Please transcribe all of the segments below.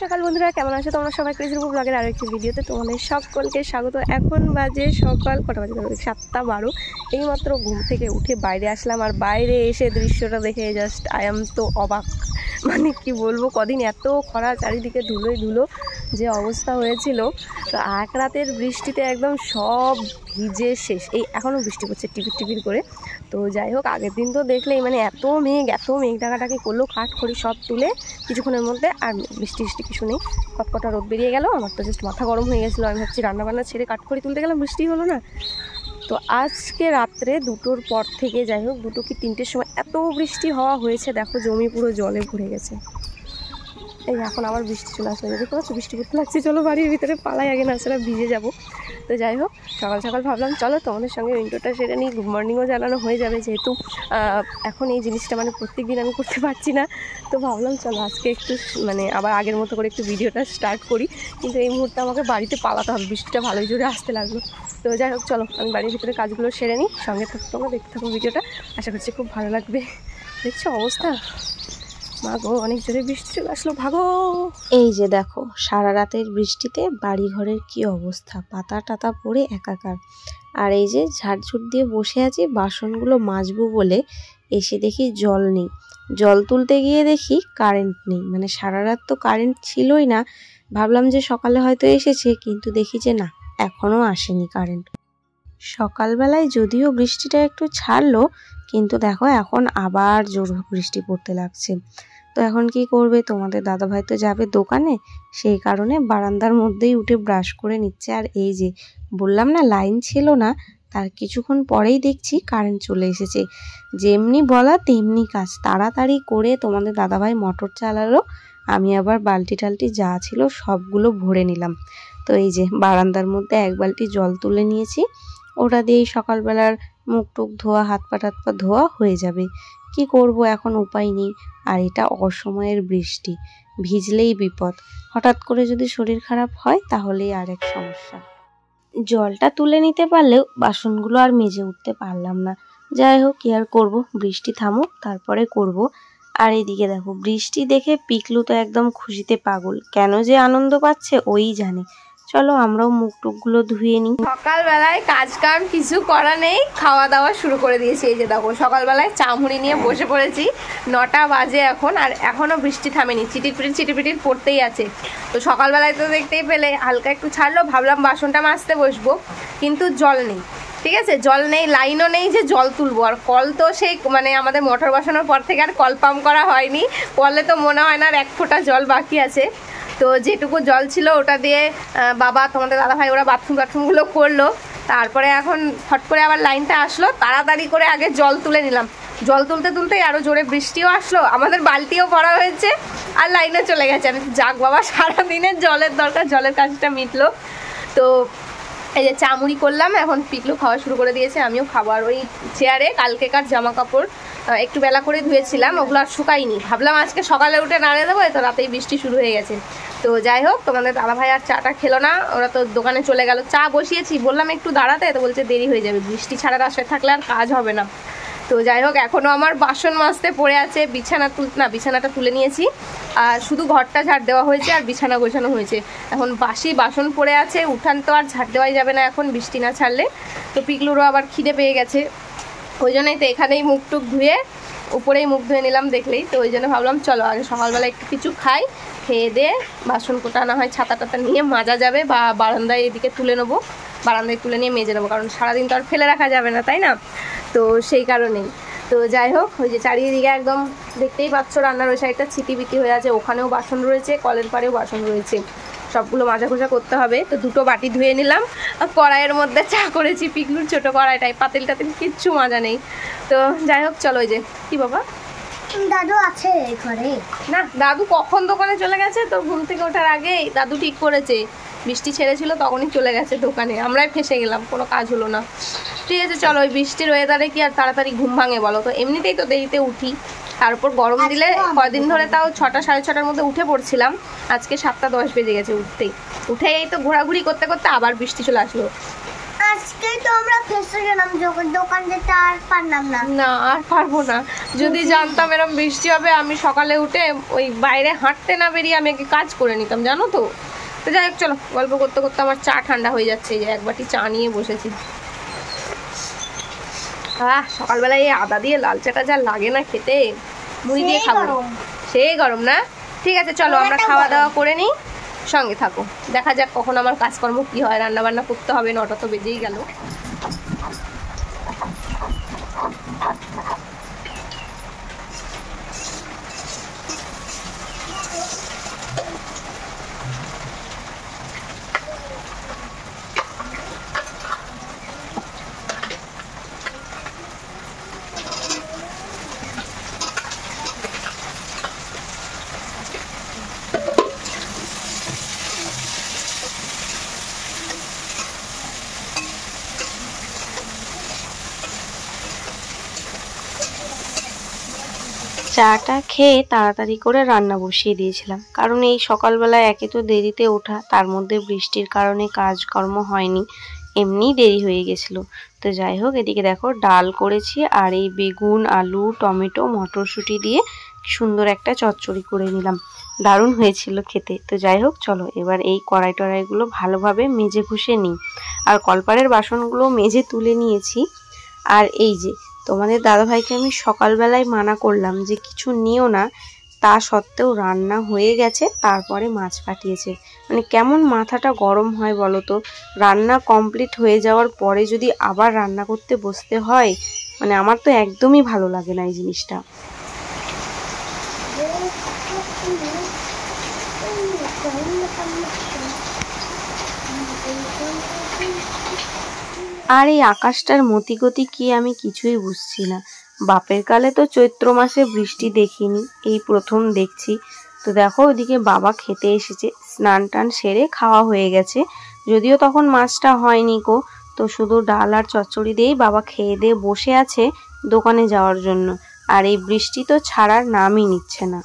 সকাল বন্ধুরা, কেমন আছো তোমরা সবাই? ক্রেজি রূপ ব্লগের আরও একটি ভিডিওতে তোমাদের সকলকে স্বাগত। এখন বাজে সকাল কটা বাজে? 7:12। এইমাত্র ঘুম থেকে উঠে বাইরে আসলাম, আর বাইরে এসে দৃশ্যটা দেখে জাস্ট আই এম তো অবাক। মানে কি বলবো, কদিন এত খরা, চারিদিকে ধুলোই ধুলো যে অবস্থা হয়েছিল। তো এক রাতের বৃষ্টিতে একদম সব ভিজে শেষ। এই এখনও বৃষ্টি পড়ছে টিপির টিপির করে। তো যাই হোক, আগের দিন তো দেখলেই মানে এত মেঘ ডাকাটাকি করলো, কাঠখড়ি সব তুলে কিছুক্ষণের মধ্যে, আর বৃষ্টি কিছু নেই। কটকটা রোদ বেরিয়ে গেল। আমার তো জাস্ট মাথা গরম হয়ে গেছিলো। আমি ভাবছি রান্নাবান্না ছেড়ে কাঠখড়ি তুলতে গেলাম, বৃষ্টি হলো না। তো আজকে রাত্রে 2টোর পর থেকে, যাই হোক 2টো কি 3টের সময় এত বৃষ্টি হওয়া হয়েছে, দেখো জমি পুরো জলে ভরে গেছে। এই এখন আবার বৃষ্টি চলে আসলে, দেখতে পাচ্ছি বৃষ্টি পড়তে লাগছে। চলো বাড়ির ভিতরে পালাই, আগে না সেটা ভিজে যাব। তো যাই হোক, সকাল সকাল ভাবলাম চলো তোমাদের সঙ্গে ইন্ট্রোটা সেরে নিই, গুড মর্নিংও জানানো হয়ে যাবে, যেহেতু এখন এই জিনিসটা মানে প্রত্যেক দিন আমি করতে পারছি না। তো ভাবলাম চলো আজকে একটু মানে আবার আগের মতো করে একটু ভিডিওটা স্টার্ট করি। কিন্তু এই মুহূর্তে আমাকে বাড়িতে পালাতে হবে, বৃষ্টিটা ভালোই জোরে আসতে লাগলো। তো যাই হোক চলো আমি বাড়ির ভিতরে কাজগুলো সেরে নিই, সঙ্গে থাকো তোমরা, দেখতে থাকো ভিডিওটা, আশা করছি খুব ভালো লাগবে। দেখছো অবস্থা, মা গো অনেক জোরে বৃষ্টি চলে আসলো, ভাগো। এই যে দেখো সারা রাতের বৃষ্টিতে বাড়ি ঘরের কি অবস্থা, পাতা টাতা পড়ে একাকার। আর এই যে ঝাড়ঝুট দিয়ে বসে আছি বাসনগুলো মাজবো বলে, এসে দেখি জল নেই। জল তুলতে গিয়ে দেখি কারেন্ট নেই। মানে সারা রাত তো কারেন্ট ছিলই না, ভাবলাম যে সকালে হয়তো এসেছে, কিন্তু দেখি যে না, এখনও আসেনি কারেন্ট। সকালবেলায় যদিও বৃষ্টিটা একটু ছাড়লো, কিন্তু দেখো এখন আবার জোর বৃষ্টি পড়তে লাগছে। তো এখন কি করবে, তোমাদের দাদাভাই তো যাবে দোকানে, সেই কারণে বারান্দার মধ্যেই উঠে ব্রাশ করে নিচ্ছে। আর এই যে বললাম না লাইন ছিল না, তার কিছুক্ষণ পরেই দেখছি কারেন্ট চলে এসেছে। যেমনি বলা তেমনি কাজ, তাড়াতাড়ি করে তোমাদের দাদাভাই মোটর চালালো, আমি আবার বালতি টালতি যা ছিল সবগুলো ভরে নিলাম। তো এই যে বারান্দার মধ্যে 1 বালতি জল তুলে নিয়েছি, ওটা দিয়েই সকালবেলার মুখ টুক ধোয়া, হাত পা ধোয়া হয়ে যাবে। কি করব এখন, উপায় নেই। আর এটা অসময়ের বৃষ্টি, ভিজলেই বিপদ। হঠাৎ করে যদি শরীর খারাপ হয় তাহলেই আরেক সমস্যা। জলটা তুলে নিতে পারলেও বাসনগুলো আর মেজে উঠতে পারলাম না। যাই হোক, কি আর করবো, বৃষ্টি থামুক তারপরে করব। আর এইদিকে দেখো বৃষ্টি দেখে পিকলু তো একদম খুশিতে পাগল, কেন যে আনন্দ পাচ্ছে ওই জানে। চলো আমরাও মুখ টুকগুলো ধুয়ে নিই। সকালবেলায় কাজ কাম কিছু করা নেই, খাওয়া দাওয়া শুরু করে দিয়েছি। এই যে দেখো সকালবেলায় চামুড়ি নিয়ে বসে পড়েছি, 9টা বাজে এখন, আর এখনও বৃষ্টি থামেনি, চিটিপিটির পড়তেই আছে। তো সকালবেলায় তো দেখতেই পেলে হালকা একটু ছাড়লো, ভাবলাম বাসনটা মাজতে বসবো, কিন্তু জল নেই। ঠিক আছে, জল নেই, লাইনও নেই যে জল তুলবো। আর কল তো সেই মানে আমাদের মোটর বসানোর পর থেকে আর কল পাম্প করা হয়নি, কলে তো মনে হয় না আর 1 ফোঁটা জল বাকি আছে। তো যেটুকু জল ছিল ওটা দিয়ে বাবা, তোমাদের দাদাভাই ওরা বাথরুমগুলো করলো। তারপরে এখন ফট করে আবার লাইনটা আসলো, তাড়াতাড়ি করে আগে জল তুলে নিলাম। জল তুলতেই আরও জোরে বৃষ্টিও আসলো, আমাদের বালতিও ভরা হয়েছে, আর লাইনে চলে গেছে। আমি যাক বাবা, সারাদিনের জলের দরকার, জলের কাজটা মিটলো। তো এই যে চামুড়ি করলাম, এখন পিকলু খাওয়া শুরু করে দিয়েছে, আমিও খাবার। ওই চেয়ারে কালকেকার জামা কাপড় একটু বেলা করে ধুয়েছিলাম, ওগুলো আর শুকাইনি, ভাবলাম আজকে সকালে উঠে নাড়িয়ে দেবো, তো রাতেই বৃষ্টি শুরু হয়ে গেছে। তো যাই হোক, তোমাদের দাদাভাই আর চাটা খেলো না, ওরা তো দোকানে চলে গেল। চা বসিয়েছি, বললাম একটু দাঁড়াতে, তো বলছে দেরি হয়ে যাবে, বৃষ্টি ছাড়ার আশায় থাকলে আর কাজ হবে না। তো যাই হোক, এখনও আমার বাসন মাজতে পড়ে আছে, বিছানাটা তুলে নিয়েছি, আর শুধু ঘরটা ঝাড় দেওয়া হয়েছে আর বিছানা গোছানো হয়েছে। এখন বাসি বাসন পড়ে আছে, উঠান তো আর ঝাড় দেওয়াই যাবে না এখন বৃষ্টি না ছাড়লে। তো পিকলুরও আবার খিদে পেয়ে গেছে, ওই জন্যই তো এখানেই মুখ টুক ধুয়ে উপরেই মুখ ধুয়ে নিলাম দেখলেই। তো ওই জন্য ভাবলাম চলো আগে সকালবেলা একটু কিছু খাই, খেয়ে দিয়ে বাসন কোটা না হয় ছাতা টাতা নিয়ে মাজা যাবে, বা বারান্দায় এদিকে তুলে নেবো, বারান্দায় তুলে নিয়ে মেজে নেবো, কারণ সারাদিন তো আর ফেলে রাখা যাবে না, তাই না? তো সেই কারণেই। তো যাই হোক, ওই যে চারিদিকে একদম দেখতেই পাচ্ছ, রান্নার ওই সাইডটা ছিটিবিটি হয়ে আছে, ওখানেও বাসন রয়েছে, কলের পাড়েও বাসন রয়েছে, সবগুলো মাজা খোঁজা করতে হবে। তো 2টো বাটি ধুয়ে নিলাম, কড়াইয়ের মধ্যে চা করেছি, পিকলুর ছোটো কড়াইটাই, পাতিল টাতিল কিচ্ছু মাজা নেই। তো যাই হোক চলো। ওই যে কি বাবা, দাদু আছে ঘরে? না, দাদু কখন দোকানে চলে গেছে, তো ঘুম থেকে ওঠার আগেই দাদু ঠিক করেছে, বৃষ্টি ছেড়েছিল তখনই চলে গেছে দোকানে, আমরাই ফেঁসে গেলাম, কোনো কাজ হলো না। ঠিক আছে চলো, ওই বৃষ্টির ওয়েদারে কি আর তাড়াতাড়ি ঘুম ভাঙে বলো? তো এমনিতেই তো দেরিতে উঠি, তার উপর গরম দিলে কয়দিন ধরে তাও 6টা সাড়ে 6টার মধ্যে উঠে পড়ছিলাম, আজকে 7টা 10 বেজে গেছে উঠতেই। উঠে এই তো ঘোরাঘুরি করতে করতে আবার বৃষ্টি চলে আসলো। আজকে তো আমরা ফেসে গেলাম যখন দোকান যেতে আর পারলাম না। না আর পারবো না, যদি জানতাম এরকম বৃষ্টি হবে আমি সকালে উঠে ওই বাইরে হাঁটতে না বেরিয়ে আমি আগে কাজ করে নিতাম জানো তো। তো যাই হোক চলো, গল্প করতে করতে আমার চা ঠান্ডা হয়ে যাচ্ছে, এই যে এক বাটি চা নিয়ে বসেছি। সকালবেলায় এই আদা দিয়ে লাল চাটা যা লাগে না খেতে, মুড়ি দিয়ে খাবো, সেই গরম না। ঠিক আছে চলো আমরা খাওয়া দাওয়া করে নিই, সঙ্গে থাকো, দেখা যাক কখন আমার কাজকর্ম কি হয়। রান্না বান্না করতে হবে, 9টা তো বেজেই গেল। চাটা খেয়ে তাড়াতাড়ি করে রান্না বসিয়ে দিয়েছিলাম, কারণ এই সকালবেলায় একে তো দেরিতে ওঠা, তার মধ্যে বৃষ্টির কারণে কাজকর্ম হয়নি, এমনিই দেরি হয়ে গেছিলো। তো যাই হোক, এদিকে দেখো ডাল করেছি আর এই বেগুন আলু টমেটো মটরশুঁটি দিয়ে সুন্দর একটা চচ্চড়ি করে নিলাম, দারুণ হয়েছিল খেতে। তো যাই হোক চলো এবার এই কড়াই টড়াইগুলো ভালোভাবে মেজে ঘষে নিই, আর কলপারের বাসনগুলো মেজে তুলে নিয়েছি। আর এই যে তোমাদের দাদাভাইকে আমি সকালবেলায় মানা করলাম যে কিছু নিও না, তা সত্ত্বেও রান্না হয়ে গেছে, তারপরে মাছ পাঠিয়েছে। মানে কেমন মাথাটা গরম হয় বলো তো, রান্না কমপ্লিট হয়ে যাওয়ার পরে যদি আবার রান্না করতে বসতে হয়, মানে আমার তো একদমই ভালো লাগে না এই জিনিসটা। আর এই আকাশটার মতিগতি কি আমি কিছুই বুঝছি না। বাপের কালে তো চৈত্র মাসে বৃষ্টি দেখিনি, এই প্রথম দেখছি। তো দেখো ওদিকে বাবা খেতে এসেছে, স্নান টান সেরে খাওয়া হয়ে গেছে, যদিও তখন মাছটা হয়নি গো। তো শুধু ডাল আর চচ্চড়ি দিয়েই বাবা খেয়ে দিয়ে বসে আছে দোকানে যাওয়ার জন্য। আর এই বৃষ্টি তো ছাড়ার নামই নিচ্ছে না।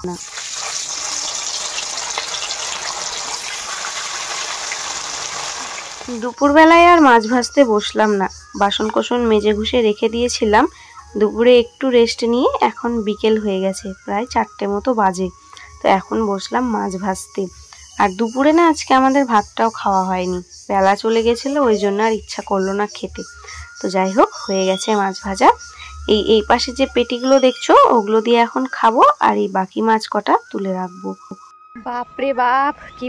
দুপুরবেলায় আর মাছ ভাজতে বসলাম না, বাসন কোসন মেজে ঘুষে রেখে দিয়েছিলাম। দুপুরে একটু রেস্ট নিয়ে এখন বিকেল হয়ে গেছে, প্রায় 4টে মতো বাজে। তো এখন বসলাম মাছ ভাজতে। আর দুপুরে না আজকে আমাদের ভাতটাও খাওয়া হয়নি, বেলা চলে গেছিলো, ওই জন্য আর ইচ্ছা করলো না খেতে। তো যাই হোক হয়ে গেছে মাছ ভাজা। এই পাশে যে পেটিগুলো দেখছো ওগুলো দিয়ে এখন খাবো, আর এই বাকি মাছ কটা তুলে রাখবো। বাপরে বাপ, কি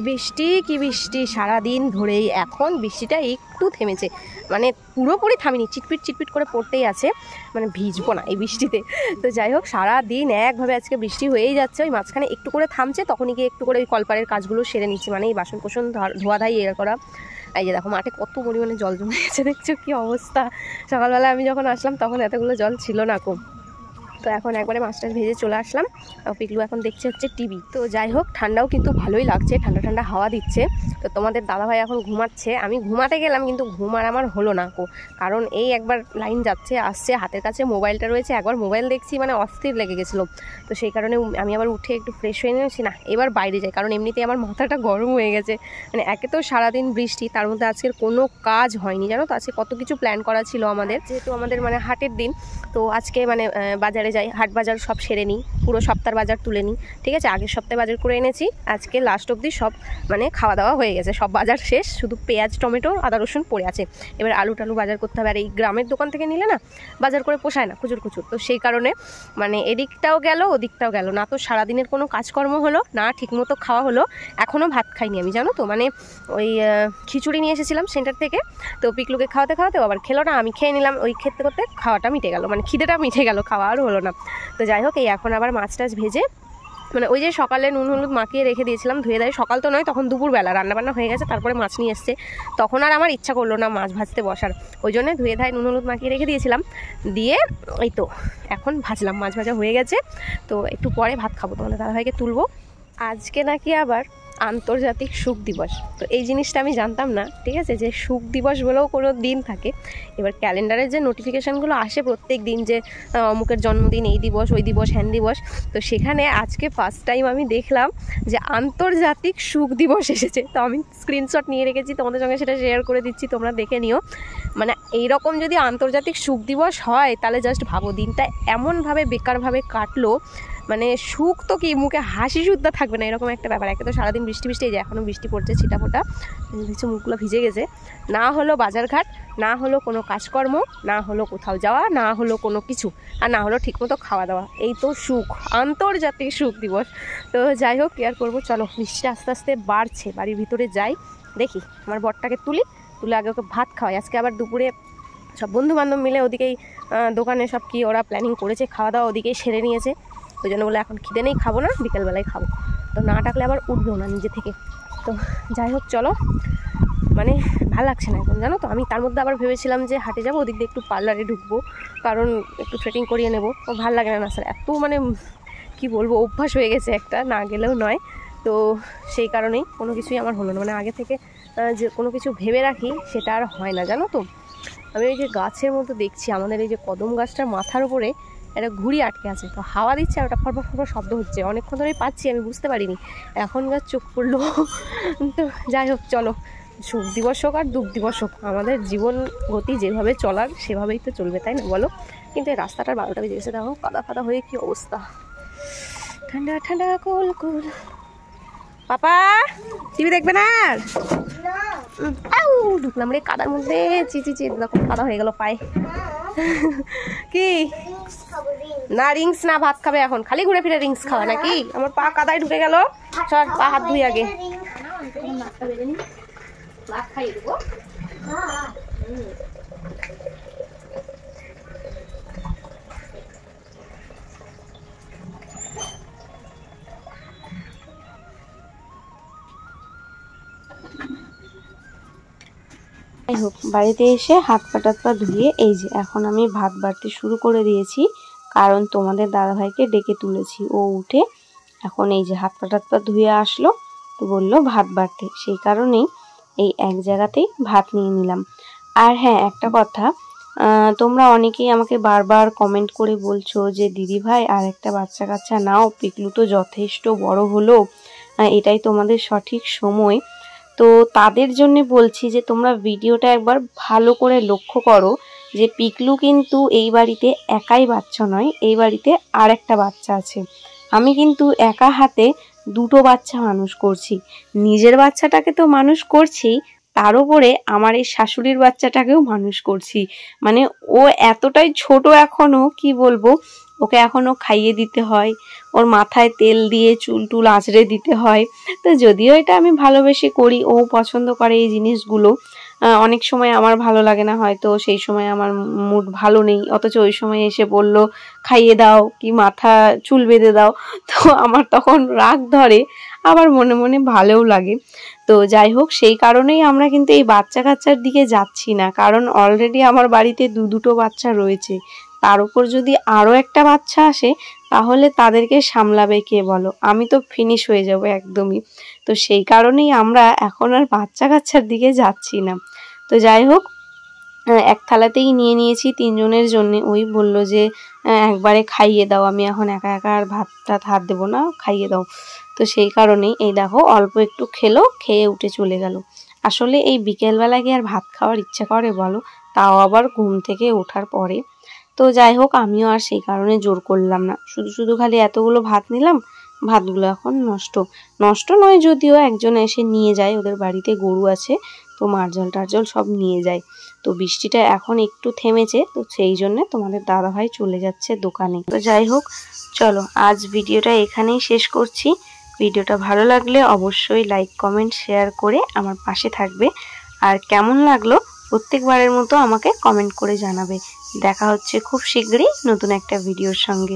বৃষ্টি সারাদিন ধরেই। এখন বৃষ্টিটা একটু থেমেছে, মানে পুরোপুরি থামিনি, চিটপিট চিটপিট করে পড়তেই আছে, মানে ভিজবো না এই বৃষ্টিতে। তো যাই হোক সারাদিন একভাবে আজকে বৃষ্টি হয়েই যাচ্ছে, ওই মাঝখানে একটু করে থামছে, তখনই গিয়ে একটু করে ওই কলপারের কাজগুলো সেরে নিচ্ছি, মানে এই বাসন কোসন ধোয়া ধাই এর করা। এই যে দেখো মাঠে কত পরিমাণে জল জমে গেছে, দেখছো কি অবস্থা। সকালবেলা আমি যখন আসলাম তখন এতগুলো জল ছিল না কো। তো এখন একবারে মাছটা ভেজে চলে আসলাম, পিকলু এখন দেখছে হচ্ছে টিভি। তো যাই হোক ঠান্ডাও কিন্তু ভালোই লাগছে, ঠান্ডা ঠান্ডা হাওয়া দিচ্ছে। তো তোমাদের দাদাভাই এখন ঘুমাচ্ছে, আমি ঘুমাতে গেলাম কিন্তু ঘুম আর আমার হলো না কো, কারণ এই একবার লাইন যাচ্ছে আসছে, হাতের কাছে মোবাইলটা রয়েছে, একবার মোবাইল দেখছি মানে অস্থির লেগে গেছিলো। তো সেই কারণে আমি আবার উঠে একটু ফ্রেশ হয়ে নিয়েছি, না এবার বাইরে যাই, কারণ এমনিতেই আমার মাথাটা গরম হয়ে গেছে। মানে একে তো সারাদিন বৃষ্টি, তার মধ্যে আজকের কোনো কাজ হয়নি জানো তো। আজকে কত কিছু প্ল্যান করা ছিল আমাদের, যেহেতু আমাদের মানে হাটের দিন। তো আজকে মানে বাজারে যাই, হাট বাজার সব সেরে নিই, পুরো সপ্তাহের বাজার তুলে নিই, ঠিক আছে। আগের সপ্তাহে বাজার করে এনেছি, আজকে লাস্ট অবধি সব মানে খাওয়া দাওয়া হয়ে গেছে, সব বাজার শেষ, শুধু পেঁয়াজ টমেটো আদা রসুন পড়ে আছে। এবার আলু টালু বাজার করতে হবে, আর এই গ্রামের দোকান থেকে নিলে না বাজার করে পোষায় না, খুচুর খুচুর। তো সেই কারণে মানে এদিকটাও গেল ওদিকটাও গেল, না তো সারাদিনের কোনো কাজকর্ম হলো না, ঠিকমতো খাওয়া হলো। এখনও ভাত খাইনি আমি জানো তো, মানে ওই খিচুড়ি নিয়ে এসেছিলাম সেন্টার থেকে, তো পিকলুকে খাওয়াতে খাওয়াতে আবার খেলো না, আমি খেয়ে নিলাম, ওই খেতে করতে খাওয়াটা মিটে গেল, মানে খিদেটা মিটে গেল, খাওয়া আর হলো না। তো যাই হোক এই এখন আবার মাছ টাছ ভেজে, মানে ওই যে সকালে নুন হলুদ মাখিয়ে রেখে দিয়েছিলাম, ধুয়ে দেয়, সকাল তো নয় তখন দুপুরবেলা রান্নাবান্না হয়ে গেছে, তারপরে মাছ নিয়ে এসছে, তখন আর আমার ইচ্ছা করলো না মাছ ভাজতে বসার, ওই জন্য ধুয়ে ধায় নুন হলুদ মাখিয়ে রেখে দিয়েছিলাম, দিয়ে এই তো এখন ভাজলাম, মাছ ভাজা হয়ে গেছে। তো একটু পরে ভাত খাবো, তোমাদের দাদাভাইকে তুলবো। আজকে নাকি আবার আন্তর্জাতিক সুখ দিবস। তো এই জিনিসটা আমি জানতাম না, ঠিক আছে, যে সুখ দিবস বলেও কোনো দিন থাকে। এবার ক্যালেন্ডারের যে নোটিফিকেশানগুলো আসে প্রত্যেক দিন যে অমুকের জন্মদিন, এই দিবস, ওই দিবস, হ্যান দিবস, তো সেখানে আজকে ফার্স্ট টাইম আমি দেখলাম যে আন্তর্জাতিক সুখ দিবস এসেছে। তো আমি স্ক্রিনশট নিয়ে রেখেছি, তোমাদের সঙ্গে সেটা শেয়ার করে দিচ্ছি, তোমরা দেখে নিও। মানে এইরকম যদি আন্তর্জাতিক সুখ দিবস হয় তাহলে জাস্ট ভাবো দিনটা এমনভাবে বেকারভাবে কাটলো, মানে সুখ তো কি, মুখে হাসি সুদ্ধা থাকবে না, এরকম একটা ব্যাপার। একে তো সারাদিন বৃষ্টি বৃষ্টি, এই যে এখনও বৃষ্টি পড়ছে ছিটাফোঁটা, কিছু মুখগুলো ভিজে গেছে। না হলো বাজারঘাট, না হলো কোনো কাজকর্ম, না হলো কোথাও যাওয়া, না হলো কোনো কিছু, আর না হলো ঠিকমতো খাওয়া দাওয়া। এই তো সুখ, আন্তর্জাতিক সুখ দিবস। তো যাই হোক, কেয়ার করবো, চলো বৃষ্টি আস্তে আস্তে বাড়ছে, বাড়ির ভিতরে যাই, দেখি আমার বরটাকে তুলে আগে ওকে ভাত খাওয়াই। আজকে আবার দুপুরে সব বন্ধুবান্ধব মিলে ওদিকেই দোকানে সব কি ওরা প্ল্যানিং করেছে, খাওয়া দাওয়া ওদিকেই সেরে নিয়েছে। ওই জন্য বলে এখন খিদে নেই, খাবো না, বিকেলবেলায় খাবো। তো না ডাকলে আবার উঠবেও না নিজে থেকে। তো যাই হোক চলো, মানে ভালো লাগছে না এখন, জানো তো। আমি তার মধ্যে আবার ভেবেছিলাম যে হাটে যাবো, ওদিক দিয়ে একটু পার্লারে ঢুকবো, কারণ একটু থ্রেটিং করিয়ে নেবো। ও ভালো লাগে না স্যার, এত মানে কি বলবো, অভ্যাস হয়ে গেছে একটা, না গেলেও নয়। তো সেই কারণেই কোনো কিছুই আমার হলো না, মানে আগে থেকে যে কোনো কিছু ভেবে রাখি সেটা আর হয় না, জানো তো। আমি ওই যে গাছের মধ্যে দেখছি, আমাদের এই যে কদম গাছটার মাথার উপরে একটা ঘুড়ি আটকে আছে, তো হাওয়া দিচ্ছে আর ওটা ফরফর ফরফর শব্দ হচ্ছে, অনেকক্ষণ ধরেই পাচ্ছি, আমি বুঝতে পারিনি, এখন গাছ চোখ পড়লো। তো যাই হোক চলো, সুখ দিবস হোক আর দুঃখ দিবস হোক, আমাদের জীবন গতি যেভাবে চলার সেভাবেই তো চলবে, তাই না বলো। কিন্তু এই রাস্তাটার 12টা বেজে গেছে, দেখো কাদা ফাদা হয়ে কি অবস্থা, ঠান্ডা ঠান্ডা কুল কুল। পাপা টিভি দেখবে না আর? ঢুকলাম রে কাদার মধ্যে, চিচি দেখো কাদা হয়ে গেল পায়ে। কি না রিংস না ভাত খাবে এখন, খালি ঘুরে ফিরে রিংস খাওয়া নাকি? আমার পা কাদায় ঢুকে গেল, সর পা হাত ধুই আগে। ভাত খাইয়ে দেবো। যাই হোক, বাড়িতে এসে হাত পা ধুয়ে এই যে এখন আমি ভাত বাড়তে শুরু করে দিয়েছি, কারণ তোমাদের দাদাভাইকে ডেকে তুলেছি। ও উঠে এখন এই যে হাত পা ধুয়ে আসলো, তো বললো ভাত বাড়তে, সেই কারণেই এই এক জায়গাতেই ভাত নিয়ে নিলাম। আর হ্যাঁ, একটা কথা, তোমরা অনেকেই আমাকে বারবার কমেন্ট করে বলছো যে দিদি ভাই আর একটা বাচ্চা কাচ্চা নাও, পিকলু তো যথেষ্ট বড় হলো, এটাই তোমাদের সঠিক সময়। তো তাদের জন্য বলছি যে তোমরা ভিডিওটা একবার ভালো করে লক্ষ্য করো, যে পিকলু কিন্তু এই বাড়িতে একাই বাচ্চা নয়, এই বাড়িতে আর একটা বাচ্চা আছে। আমি কিন্তু একা হাতে দুটো বাচ্চা মানুষ করছি, নিজের বাচ্চাটাকে তো মানুষ করছি, তার উপরে আমার এই শাশুড়ির বাচ্চাটাকেও মানুষ করছি। মানে ও এতটাই ছোট এখনো, কি বলবো, ওকে এখনও খাইয়ে দিতে হয়, ওর মাথায় তেল দিয়ে চুল টুল আঁচড়ে দিতে হয়। তো যদিও এটা আমি ভালোবেসে করি, ও পছন্দ করে এই জিনিসগুলো। অনেক সময় আমার ভালো লাগে না, হয়তো সেই সময় আমার মুড ভালো নেই, অথচ ওই সময় এসে বলল খাইয়ে দাও কি মাথা চুল বেঁধে দাও, তো আমার তখন রাগ ধরে, আবার মনে মনে ভালোও লাগে। তো যাই হোক, সেই কারণেই আমরা কিন্তু এই বাচ্চা কাচ্চার দিকে যাচ্ছি না, কারণ অলরেডি আমার বাড়িতে দুটো বাচ্চা রয়েছে, তার উপর যদি আরও একটা বাচ্চা আসে তাহলে তাদেরকে সামলাবে কে বলো, আমি তো ফিনিশ হয়ে যাব একদমই। তো সেই কারণেই আমরা এখন আর বাচ্চা কাচ্চার দিকে যাচ্ছি না। তো যাই হোক, এক থালাতেই নিয়ে নিয়েছি তিনজনের জন্য। ওই বলল যে একবারে খাইয়ে দাও, আমি এখন একা একা আর ভাতটা হাত দেবো না, খাইয়ে দাও। তো সেই কারণেই এই দেখো অল্প একটু খেলো, খেয়ে উঠে চলে গেল। আসলে এই বিকেলবেলা গিয়ে আর ভাত খাওয়ার ইচ্ছা করে বলো, তাও আবার ঘুম থেকে ওঠার পরে। তো যাই হোক, আমিও আর সেই কারণে জোর করলাম না, শুধু খালি এতগুলো ভাত নিলাম, ভাতগুলো এখন নষ্ট নয় যদিও, একজন এসে নিয়ে যায়, ওদের বাড়িতে গরু আছে, তো মার্জল টার্জল সব নিয়ে যায়। তো বৃষ্টিটা এখন একটু থেমেছে, তো সেই জন্য তোমাদের দাদাভাই চলে যাচ্ছে দোকানে। তো যাই হোক চলো, আজ ভিডিওটা এখানেই শেষ করছি। ভিডিওটা ভালো লাগলে অবশ্যই লাইক কমেন্ট শেয়ার করে আমার পাশে থাকবে, আর কেমন লাগলো প্রত্যেকবারের মতো আমাকে কমেন্ট করে জানাবে। দেখা হচ্ছে খুব শীঘ্রই নতুন একটা ভিডিওর সঙ্গে।